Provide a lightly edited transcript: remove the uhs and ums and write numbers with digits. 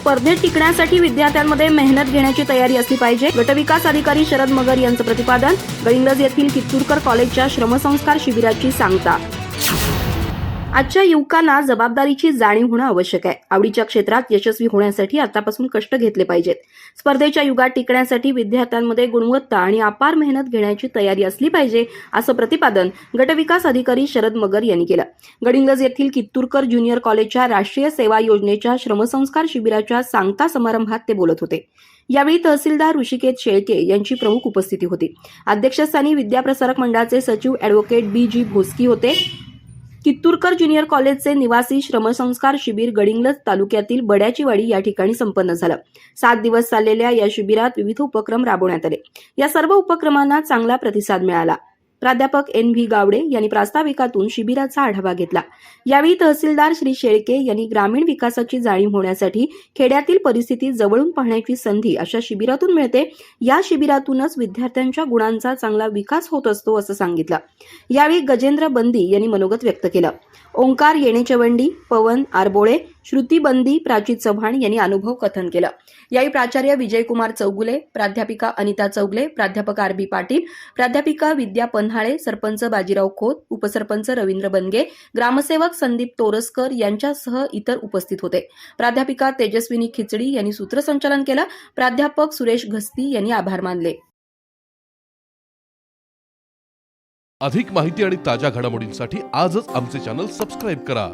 स्पर्धेत टिकण्यासाठी विद्यार्थ्यांमध्ये मेहनत घेण्याची तयारी असली पाहिजे. गटविकास अधिकारी शरद मगर यांचं प्रतिपादन. गडिंग्लज येथील कित्तूरकर कॉलेजच्या श्रमसंस्कार शिबिराची सांगता. आजच्या युवकांना जबाबदारीची जाणीव होणं आवश्यक आहे. आवडीच्या क्षेत्रात यशस्वी होण्यासाठी आतापासून कष्ट घेतले पाहिजेत. स्पर्धेच्या युगात टिकण्यासाठी विद्यार्थ्यांमध्ये गुणवत्ता आणि अपार मेहनत घेण्याची तयारी असली पाहिजे, असं प्रतिपादन गटविकास अधिकारी शरद मगर यांनी केलं. गडिंग्लज येथील कित्तूरकर ज्युनियर कॉलेजच्या राष्ट्रीय सेवा योजनेच्या श्रमसंस्कार शिबिराच्या सांगता समारंभात ते बोलत होते. यावेळी तहसीलदार ऋषिकेश शेळके यांची प्रमुख उपस्थिती होती. अध्यक्षस्थानी विद्याप्रसारक मंडळाचे सचिव ॲडव्होकेट बी.जी. भोसकी होते. कित्तूरकर ज्युनियर कॉलेजचे निवासी श्रमसंस्कार शिबिर गडिंग्लज तालुक्यातील बड्याचीवाडी या ठिकाणी संपन्न झालं. 7 दिवस चाललेल्या या शिबिरात विविध उपक्रम राबवण्यात आले. या सर्व उपक्रमांना चांगला प्रतिसाद मिळाला. प्राध्यापक N.V. गावडे यांनी प्रास्ताविकातून शिबिराचा आढावा घेतला. यावेळी तहसीलदार श्री शेळके यांनी ग्रामीण विकासाची जाणीव होण्यासाठी खेड्यातील परिस्थिती जवळून पाहण्याची संधी अशा शिबिरातून मिळते. या शिबिरातूनच विद्यार्थ्यांच्या गुणांचा चांगला विकास होत असतो असं सांगितलं. यावेळी गजेंद्र बंदी यांनी मनोगत व्यक्त केलं. ओंकार येणेचवंडी, पवन आरबोळे, श्रुती बंदी, प्राची चव्हाण यांनी अनुभव कथन केलं. यावेळी प्राचार्य विजयकुमार चौगुले, प्राध्यापिका अनिता चौगले, प्राध्यापक R.B. पाटील, प्राध्यापिका विद्या पन्हाळे, सरपंच बाजीराव खोत, उपसरपंच रवींद्र बनगे, ग्रामसेवक संदीप तोरसकर यांच्यासह इतर उपस्थित होते. प्राध्यापिका तेजस्विनी खिचडी यांनी सूत्रसंचालन केलं. प्राध्यापक सुरेश घस्ती यांनी आभार मानले. अधिक माहिती आणि ताज्या घडामोडींसाठी आजच आमचे चॅनल सबस्क्राईब करा.